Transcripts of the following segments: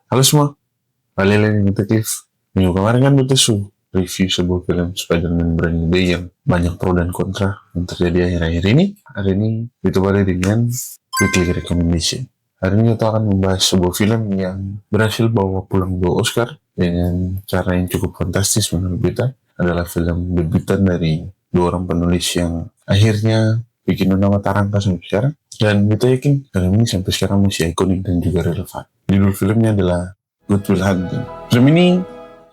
Halo semua, balik lagi di Cliff. Minggu kemarin kan kita review sebuah film Spider-Man Brand New Day yang banyak pro dan kontra yang terjadi akhir-akhir ini. Hari ini kita balik dengan weekly recommendation. Hari ini kita akan membahas sebuah film yang berhasil bawa pulang 2 Oscar dengan cara yang cukup fantastis menurut kita. Adalah film debutan dari 2 orang penulis yang akhirnya bikin nama Tarangka sampai sekarang. Dan kita yakin film ini sampai sekarang masih ikonik dan juga relevan. Judul filmnya adalah Good Will Hunting. Film ini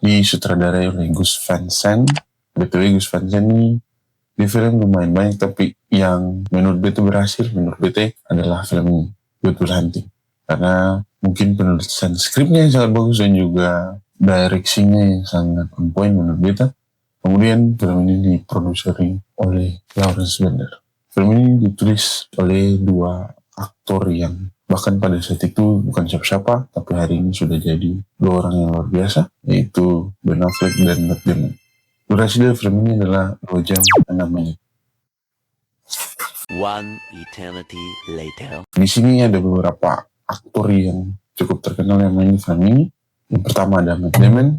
disutradarai oleh Gus Van Sant. BTW Gus Van Sant ini di film lumayan banyak, tapi yang menurut beta berhasil menurut beta adalah film ini, Good Will Hunting. Karena mungkin penulisan skripnya yang sangat bagus dan juga direksinya yang sangat on point menurut beta. Kemudian film ini diproduseri oleh Lawrence Bender. Film ini ditulis oleh 2 aktor yang bahkan pada saat itu bukan siapa-siapa, tapi hari ini sudah jadi 2 orang yang luar biasa, yaitu Ben Affleck dan Matt Damon. Durasi dari film ini adalah 2 jam 6 menit. One eternity later. Di sini ada beberapa aktor yang cukup terkenal yang main di film ini. Yang pertama ada Matt Damon.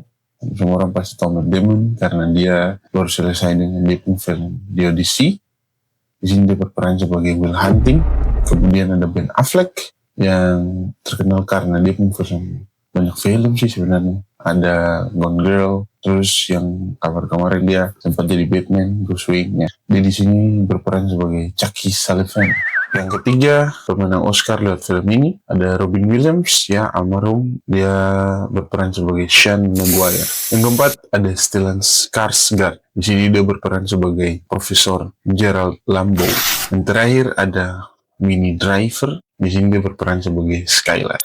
Semua orang pasti tahu Matt Damon karena dia baru selesai dengan dia film The Odyssey. Di sini dia berperan sebagai Will Hunting. Kemudian ada Ben Affleck yang terkenal karena dia pun banyak film sih sebenarnya. Ada Gone Girl, terus yang kemarin dia sempat jadi Batman, Bruce Wayne. Dia di sini berperan sebagai Chucky Sullivan. Yang ketiga, pemenang Oscar lewat film ini ada Robin Williams, ya almarhum. Dia berperan sebagai Sean Maguire. Yang keempat ada Stellan Skarsgård. Di sini dia berperan sebagai Profesor Gerald Lambeau. Yang terakhir ada Minnie Driver. Di sini dia berperan sebagai Skylar.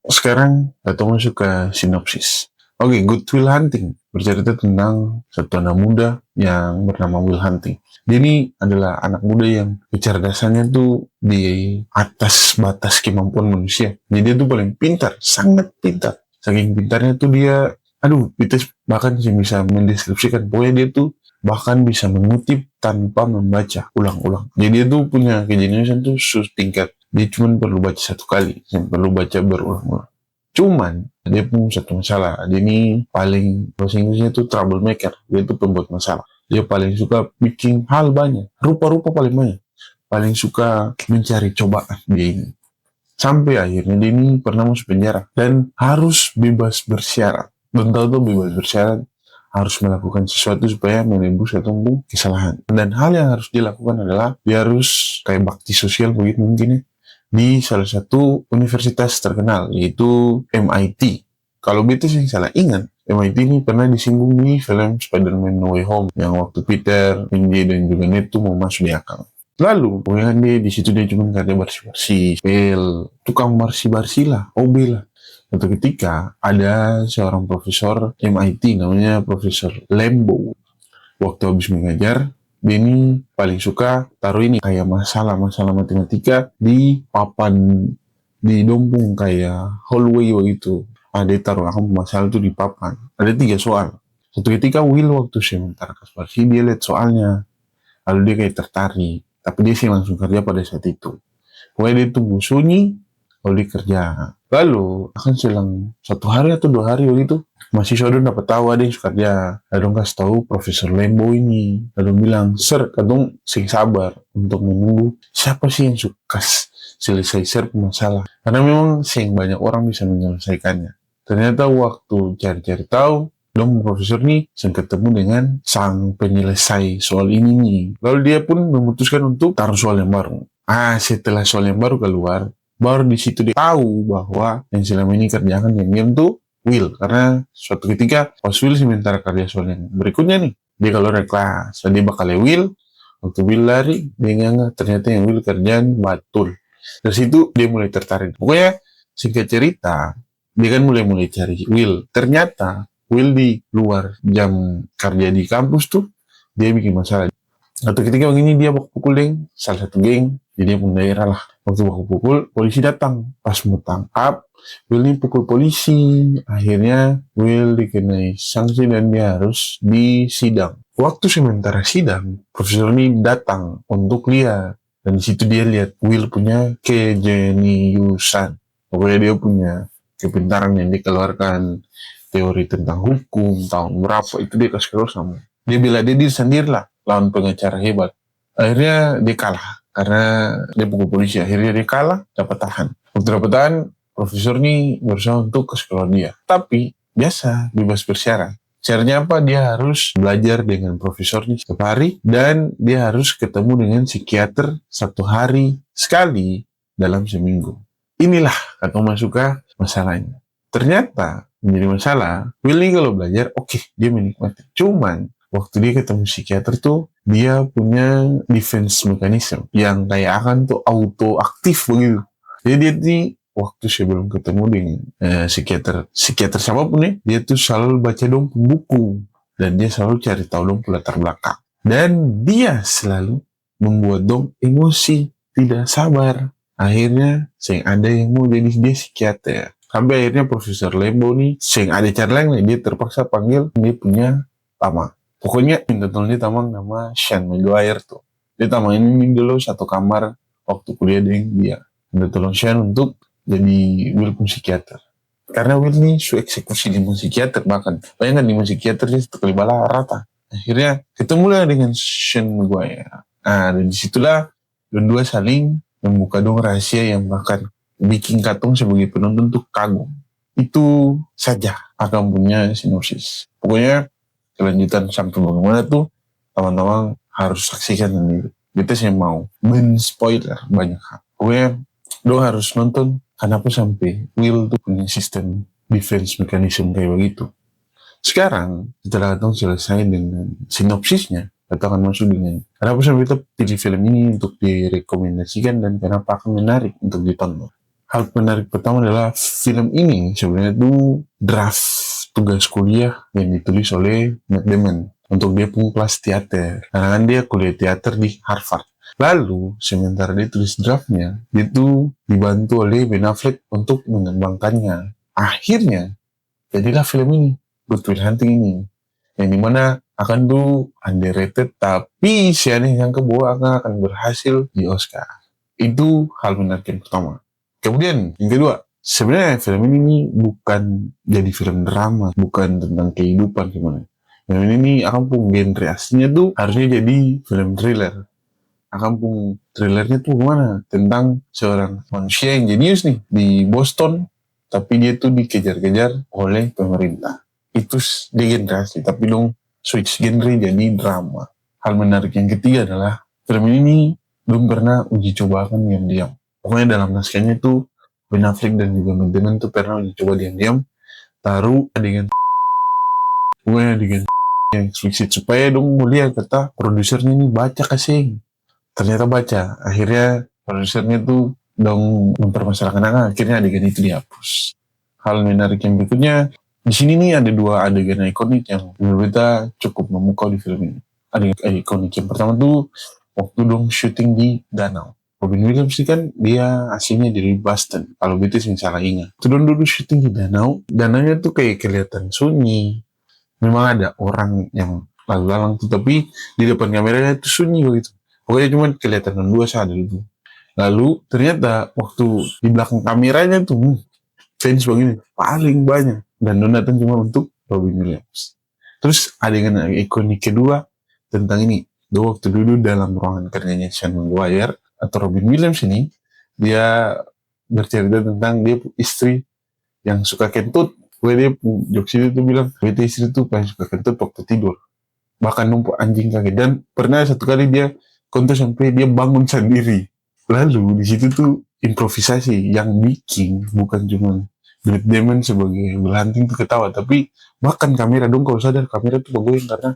Sekarang kita masuk ke sinopsis. Oke, Good Will Hunting bercerita tentang satu anak muda yang bernama Will Hunting. Dia ini adalah anak muda yang kecerdasannya tuh di atas batas kemampuan manusia. Jadi dia tuh paling pintar, sangat pintar. Saking pintarnya tuh dia, kita bahkan bisa mendeskripsikan. Pokoknya dia tuh bahkan bisa mengutip tanpa membaca ulang-ulang. Jadi dia tuh punya kejeniusan tuh tingkat. Dia cuma perlu baca 1 kali, perlu baca berulang-ulang. Cuman dia punya satu masalah. Dia ini paling, bahasa Inggrisnya tuh troublemaker. Dia tuh pembuat masalah. Dia paling suka bikin hal banyak, rupa-rupa paling banyak. Paling suka mencari cobaan dia ini. Sampai akhirnya dia ini pernah masuk penjara dan harus bebas bersyarat. Dan tahu tuh bebas bersyarat harus melakukan sesuatu supaya menembus atau kesalahan. Dan hal yang harus dilakukan adalah dia harus kayak bakti sosial begitu mungkin ya, di salah satu universitas terkenal yaitu MIT. Kalau betul sih salah ingat, MIT ini pernah disinggung di film Spider-Man No Way Home yang waktu Peter, MJ dan juga Ned tuh mau masuk di akal. Lalu, pokoknya dia di situ dia cuma kerja bersih-bersih, tukang bersih-bersih lah, OB lah. Suatu ketika ada seorang profesor MIT namanya Profesor Lambeau. Waktu habis mengajar, dia ini paling suka taruh ini kayak masalah-masalah matematika di papan, di dompung kayak hallway gitu. Dia taruh masalah itu di papan. Ada 3 soal. Suatu ketika Will waktu sementara kasih dia lihat soalnya. Lalu dia kayak tertarik. Tapi dia sih langsung kerja pada saat itu. Pokoknya dia tunggu sunyi, lalu dia kerja. Lalu akan selang 1 hari atau 2 hari begitu, mahasiswa dong dapat tahu ada yang suka kerja. Lalu kasih tahu Profesor Lambeau ini. Lalu bilang, "Sir, kadang sing sabar untuk menunggu siapa sih yang suka selesai masalah." Karena memang sing banyak orang bisa menyelesaikannya. Ternyata waktu cari-cari tahu, dong profesor ini ketemu dengan sang penyelesai soal ini nih. Lalu dia pun memutuskan untuk taruh soal yang baru. Setelah soal yang baru keluar, baru di situ dia tahu bahwa yang selama ini kerjakan yang diam tuh Will. Karena suatu ketika pas Will sementara kerja soal yang berikutnya nih, dia kalau ada kelas, so dia bakal Will. Waktu Will lari, dia nggak, ternyata yang Will kerjaan batul. Dari situ dia mulai tertarik. Pokoknya singkat cerita, dia kan mulai cari Will. Ternyata Will di luar jam kerja di kampus tuh, dia bikin masalah. Atau ketika begini dia baku pukul salah satu geng, jadi dia pun daerah lah. Waktu baku pukul, polisi datang. Pas mau tangkap, Will ini pukul polisi. Akhirnya Will dikenai sanksi dan dia harus disidang. Waktu sementara sidang, profesor ini datang untuk lihat. Dan di situ dia lihat Will punya kejeniusan. Pokoknya dia punya kepintaran yang dikeluarkan, teori tentang hukum, tahun berapa, itu dia kasih keluar sama. Dia bela diri sendiri lah, lawan pengacara hebat. Akhirnya dia kalah, karena dia pukul polisi. Akhirnya dia kalah, dapat tahan. Waktu dapat tahan, profesor ini berusaha untuk kasih keluar dia. Tapi, biasa, bebas bersyarat. Syaratnya apa? Dia harus belajar dengan profesornya setiap hari, dan dia harus ketemu dengan psikiater 1 hari sekali dalam seminggu. Inilah kata Masuka masalahnya. Ternyata menjadi masalah, Will ini kalau belajar, oke, dia menikmati. Cuman, waktu dia ketemu psikiater tuh, dia punya defense mechanism yang kayak akan tuh auto aktif begitu. Jadi dia nih, waktu sebelum ketemu dengan psikiater siapapun nih, dia tuh selalu baca dong buku. Dan dia selalu cari tahu dong latar belakang. Dan dia selalu membuat dong emosi, tidak sabar. Akhirnya, sing ada yang mau jadi dia psikiater. Sampai akhirnya Profesor Lembo nih, sing ada cara lain nih, dia terpaksa panggil dia punya tamang. Pokoknya minta tolong dia tamang nama Sean Maguire tuh. Dia tamang ini dulu satu kamar waktu kuliah dengan dia. Minta tolong Sean untuk jadi Will pun psikiater. Karena Will nih su eksekusi di psikiater bahkan. Bayangkan di psikiater dia satu kali bala rata. Akhirnya ketemulah dengan Sean Maguire. Nah, dan disitulah dua saling membuka dong rahasia yang bahkan bikin katong sebagai penonton tuh kagum. Itu saja akan punya sinopsis. Pokoknya kelanjutan sampai bagaimana tuh teman-teman harus saksikan sendiri. Kita sih mau men-spoiler banyak hal. Pokoknya dong harus nonton. Kenapa sampai Will tuh punya sistem defense mechanism kayak begitu. Sekarang setelah katong selesai dengan sinopsisnya, kita akan masuk dengan kenapa sampai kita pilih film ini untuk direkomendasikan dan kenapa akan menarik untuk ditonton. Hal menarik pertama adalah film ini sebenarnya itu draft tugas kuliah yang ditulis oleh Matt Damon untuk dia pun kelas teater. Karena kan dia kuliah teater di Harvard. Lalu, sementara dia tulis draftnya, dia tuh dibantu oleh Ben Affleck untuk mengembangkannya. Akhirnya, jadilah film ini, Good Will Hunting ini. Yang dimana akan tuh underrated, tapi si aneh yang kedua akan berhasil di Oscar. Itu hal menarik yang pertama. Kemudian, yang kedua, sebenarnya film ini bukan jadi film drama, bukan tentang kehidupan gimana. Film ini akan pun genre aslinya tuh harusnya jadi film thriller. Akan pun thrillernya tuh gimana? Tentang seorang manusia yang jenius nih di Boston, tapi dia tuh dikejar-kejar oleh pemerintah. Itu dia genre asli, tapi dong switch genre jadi drama. Hal menarik yang ketiga adalah film ini belum pernah uji coba kan diam-diam. Pokoknya dalam naskahnya tuh Ben Affleck dan juga Matt Damon tuh pernah uji coba diam-diam taruh adegan yang eksplisit supaya dong mulia kata produsernya ini baca kasih. Ternyata baca. Akhirnya produsernya tuh dong mempermasalahkan akhirnya adegan itu dihapus. Hal menarik yang berikutnya, di sini nih ada dua adegan ikonik yang menurut kita cukup memukau di film ini. Adegan ikonik yang pertama tuh waktu dong syuting di danau. Robin Williams sih kan dia aslinya dari Boston. Kalau betul sih salah ingat. Itu dulu syuting di danau. Danaunya tuh kayak kelihatan sunyi. Memang ada orang yang lalu-lalang tuh, tapi di depan kameranya tuh sunyi gitu. Pokoknya cuma kelihatan dua saat dulu. Lalu ternyata waktu di belakang kameranya tuh fans begini paling banyak. Dan donatan cuma untuk Robin Williams. Terus adegan ikonik kedua tentang ini. Waktu dulu dalam ruangan kerjanya Sean Maguire atau Robin Williams ini, dia bercerita tentang dia istri yang suka kentut. Dia jokes itu tuh bilang, beta istri tuh paling suka kentut waktu tidur. Bahkan numpuk anjing kaki. Dan pernah satu kali dia kontes sampai dia bangun sendiri. Lalu di situ tuh improvisasi yang bikin bukan cuma Matt Damon sebagai belanting tuh ketawa, tapi bahkan kamera dong kalau sadar kamera tuh bergoyang karena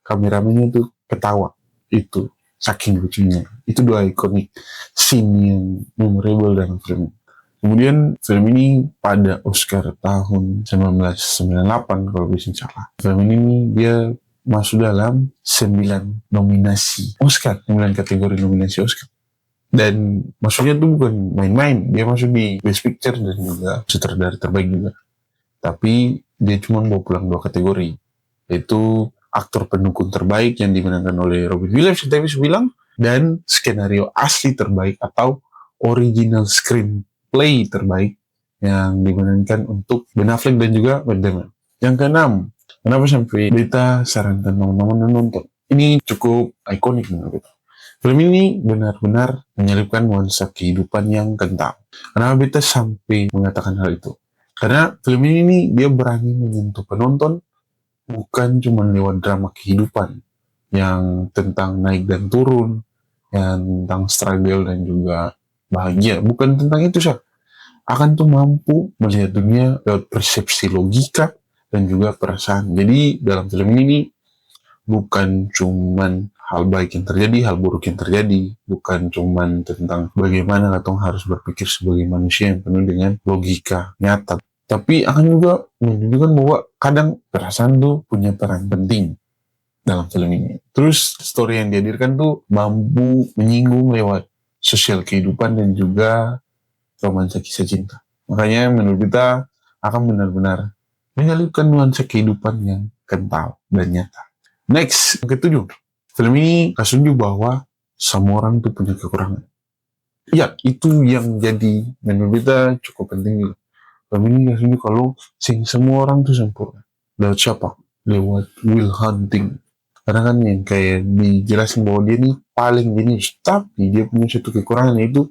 kameramennya tuh ketawa. Itu saking lucunya. Itu dua ikonik scene yang memorable dalam film. Kemudian film ini pada Oscar tahun 1998 kalau bisa salah. Film ini dia masuk dalam 9 nominasi Oscar, 9 kategori nominasi Oscar. Dan maksudnya itu bukan main-main, dia masuk di Best Picture dan juga sutradara terbaik juga. Tapi dia cuma bawa pulang 2 kategori, yaitu aktor pendukung terbaik yang dimenangkan oleh Robin Williams yang tadi saya bilang, dan skenario asli terbaik atau original screenplay terbaik yang dimenangkan untuk Ben Affleck dan juga Matt Damon. Yang keenam, kenapa sampai beta sarankan teman-teman nonton? Ini cukup ikonik menurut beta. Film ini benar-benar menyelipkan nuansa kehidupan yang kental. Kenapa beta sampai mengatakan hal itu? Karena film ini nih, dia berani menyentuh penonton bukan cuma lewat drama kehidupan yang tentang naik dan turun, yang tentang struggle dan juga bahagia. Bukan tentang itu sih. Akan tuh mampu melihat dunia lewat persepsi logika dan juga perasaan. Jadi dalam film ini bukan cuman hal baik yang terjadi, hal buruk yang terjadi, bukan cuman tentang bagaimana katong harus berpikir sebagai manusia yang penuh dengan logika nyata, tapi akan juga menunjukkan bahwa kadang perasaan tuh punya peran penting dalam film ini. Terus story yang dihadirkan tuh mampu menyinggung lewat sosial kehidupan dan juga romansa kisah cinta. Makanya menurut kita akan benar-benar menyelipkan nuansa kehidupan yang kental dan nyata. Next, yang ketujuh. Film ini kasih tunjuk bahwa semua orang tuh punya kekurangan. Ya, itu yang jadi menurut kita cukup penting. Film ini kasih tunjuk kalau semua orang tuh sempurna. Lewat siapa? Lewat Will Hunting. Karena kan yang kayak dijelasin bahwa dia nih paling jenius, tapi dia punya satu kekurangan, yaitu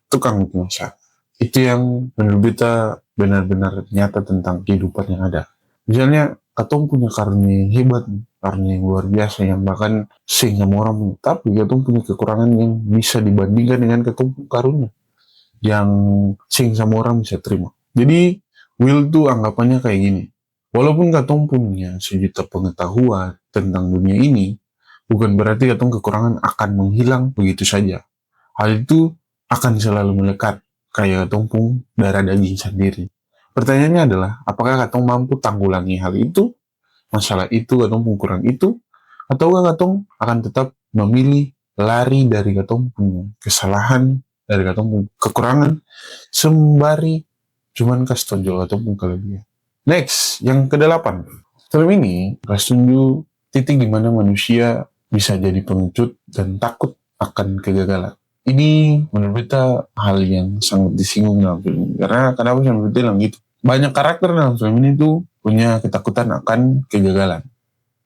tukang masak. Itu yang menurut kita benar-benar nyata tentang kehidupan yang ada. Misalnya, katong punya karunia yang hebat, karunia yang luar biasa, yang bahkan sama orang punya. Tapi katong punya kekurangan yang bisa dibandingkan dengan katong punya karunia, yang sama orang bisa terima. Jadi, Will tuh anggapannya kayak gini. Walaupun katong punya sejuta pengetahuan tentang dunia ini, bukan berarti katong kekurangan akan menghilang begitu saja. Hal itu akan selalu melekat, kayak katong pun darah daging sendiri. Pertanyaannya adalah, apakah katong mampu tanggulangi hal itu, masalah itu, katong pun kurang itu, atau katong akan tetap memilih lari dari katong punya kesalahan, dari katong punya kekurangan, sembari cuman kasih tonjol katong pun kelebihan. Next, yang kedelapan. Film ini kasih tunjuk titik di mana manusia bisa jadi pengecut dan takut akan kegagalan. Ini menurut kita hal yang sangat disinggung dalam film ini. Karena kenapa saya bilang gitu? Banyak karakter dalam film ini tuh punya ketakutan akan kegagalan.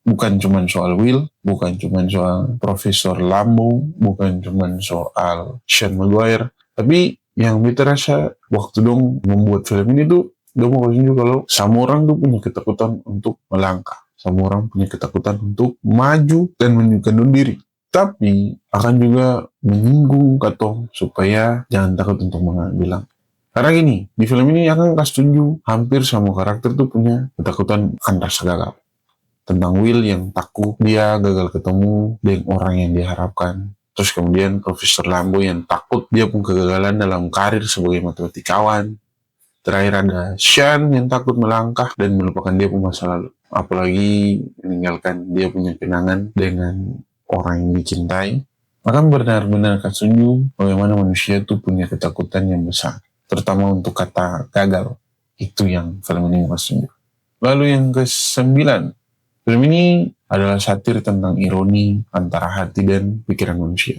Bukan cuma soal Will, bukan cuma soal Profesor Lambo, bukan cuma soal Sean Maguire, tapi yang kita rasa waktu dong membuat film ini tuh, dong mau kasih kalau semua orang tuh punya ketakutan untuk melangkah. Semua orang punya ketakutan untuk maju dan menunjukkan diri. Tapi akan juga menyinggung katong supaya jangan takut untuk mengambil langkah. Karena gini, di film ini akan kasih tunjuk hampir semua karakter tuh punya ketakutan akan rasa gagal. Tentang Will yang takut dia gagal ketemu dengan orang yang diharapkan. Terus kemudian Profesor Lambo yang takut dia pun kegagalan dalam karir sebagai matematikawan. Terakhir ada Sean yang takut melangkah dan melupakan dia pun masa lalu. Apalagi meninggalkan dia punya kenangan dengan orang yang dicintai. Maka benar-benar akan tunjuk bagaimana manusia itu punya ketakutan yang besar. Terutama untuk kata gagal. Itu yang film ini kasih tunjuk. Lalu yang ke-9. Film ini adalah satir tentang ironi antara hati dan pikiran manusia.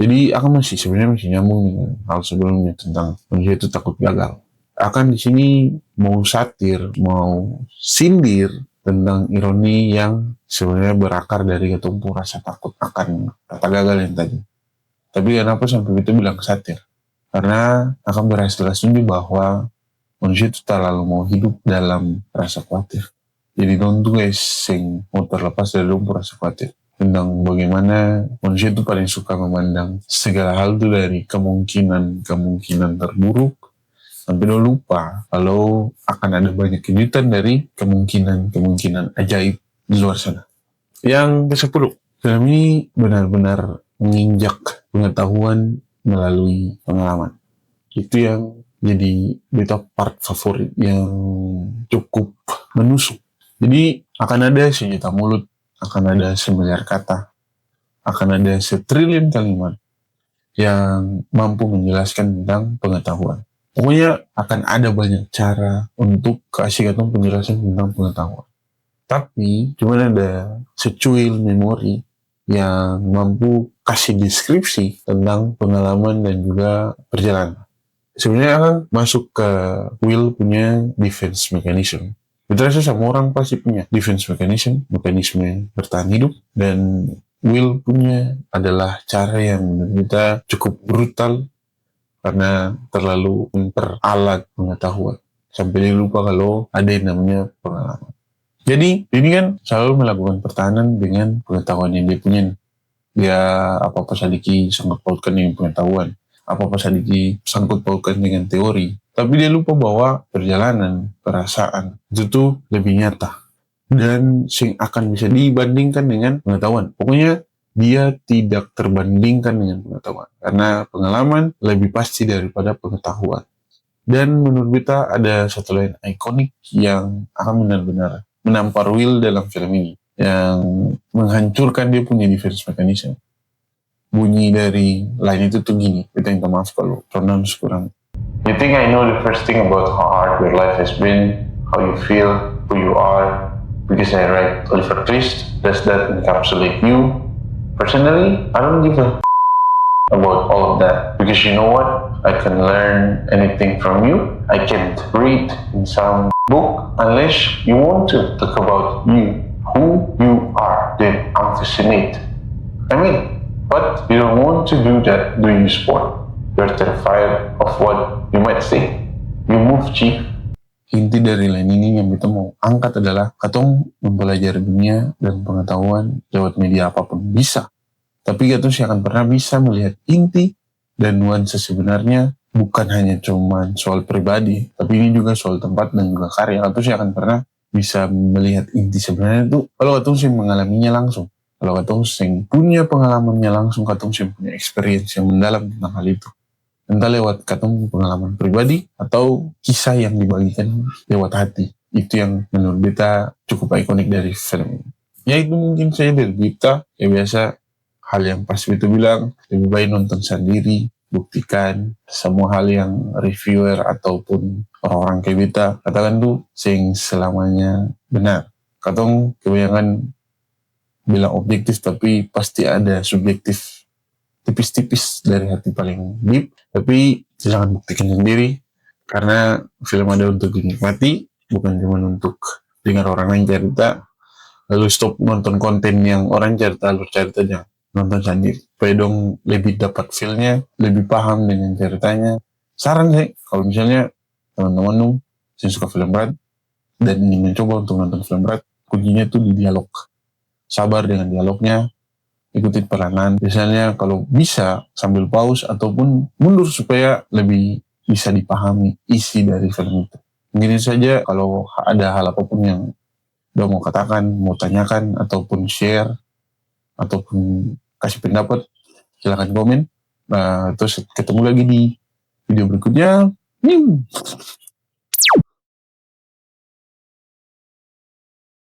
Jadi akan sebenarnya masih nyambung dengan hal sebelumnya tentang manusia itu takut gagal. Akan di sini mau satir, mau sindir tentang ironi yang sebenarnya berakar dari ketumpu rasa takut akan kata gagal yang tadi. Tapi kenapa sampai kita bilang satir? Karena akan berhasil tunjuk bahwa manusia itu terlalu mau hidup dalam rasa khawatir. Jadi dong tuh guys sing mau terlepas dari dong rasa khawatir. Tentang bagaimana manusia itu paling suka memandang segala hal itu dari kemungkinan terburuk, sampai lo lupa kalau akan ada banyak kejutan dari kemungkinan ajaib di luar sana. Yang ke-10, film ini benar-benar menginjak pengetahuan melalui pengalaman. Itu yang jadi beta part favorit yang cukup menusuk. Jadi akan ada sejuta mulut, akan ada semiliar kata, akan ada setriliun kalimat yang mampu menjelaskan tentang pengetahuan. Pokoknya akan ada banyak cara untuk kasih katong penjelasan tentang pengetahuan. Tapi cuma ada secuil memori yang mampu kasih deskripsi tentang pengalaman dan juga perjalanan. sebenarnya kan masuk ke Will punya defense mechanism. Kita rasa semua orang pasti punya defense mechanism, mekanisme bertahan hidup, dan Will punya adalah cara yang menurut kita cukup brutal karena terlalu memperalat pengetahuan. Sampai dia lupa kalau ada yang namanya pengalaman. Jadi ini kan selalu melakukan pertahanan dengan pengetahuan yang dia punya. Dia apa-apa sedikit sangkut pautkan dengan pengetahuan, apa-apa sedikit sangkut pautkan dengan teori. Tapi dia lupa bahwa perjalanan, perasaan itu tuh lebih nyata dan sing akan bisa dibandingkan dengan pengetahuan. Pokoknya dia tidak terbandingkan dengan pengetahuan karena pengalaman lebih pasti daripada pengetahuan. Dan menurut kita ada satu line ikonik yang akan benar-benar menampar Will dalam film ini, yang menghancurkan dia punya defense mechanism. Bunyi dari line itu tuh gini, kita minta maaf kalau pronounce kurang. You think I know the first thing about how hard your life has been, how you feel, who you are, because I write Oliver Twist? Does that encapsulate you? Personally, I don't give a about all of that, because you know what? I can learn anything from you. I can't read in some book unless you want to talk about you, who you are. Then I'm fascinated. I mean, but you don't want to do that doing sport. You're terrified of what you might say. You move, Chief. Inti dari line ini yang kita mau angkat adalah katong mempelajari dunia dan pengetahuan lewat media apapun bisa. Tapi katong sih akan pernah bisa melihat inti dan nuansa sebenarnya, bukan hanya cuma soal pribadi, tapi ini juga soal tempat dan juga karya. Katong sih akan pernah bisa melihat inti sebenarnya itu kalau katong sih mengalaminya langsung. Kalau katong sih punya pengalamannya langsung, katong sih punya experience yang mendalam tentang hal itu. Entah lewat katong pengalaman pribadi atau kisah yang dibagikan lewat hati. Itu yang menurut kita cukup ikonik dari film ini. Ya itu mungkin saya dari kita, ya biasa hal yang pas itu bilang, lebih baik nonton sendiri, buktikan semua hal yang reviewer ataupun orang-orang kayak kita katakan tuh sing selamanya benar. Katong kebanyakan bilang objektif, tapi pasti ada subjektif tipis-tipis dari hati paling deep. Tapi silakan buktikan sendiri, karena film ada untuk dinikmati, bukan cuma untuk dengar orang lain cerita lalu stop nonton konten yang orang cerita lalu cerita, jangan. Nonton sendiri supaya dong lebih dapat feel-nya, lebih paham dengan ceritanya. Saran sih kalau misalnya teman-teman dong yang suka film berat dan ingin mencoba untuk nonton film berat, kuncinya tuh di dialog. Sabar dengan dialognya, ikutin peranan. Biasanya kalau bisa sambil pause ataupun mundur supaya lebih bisa dipahami isi dari film itu. Mungkin saja kalau ada hal apapun yang udah mau katakan, mau tanyakan ataupun share ataupun kasih pendapat, silakan komen. Terus ketemu lagi di video berikutnya.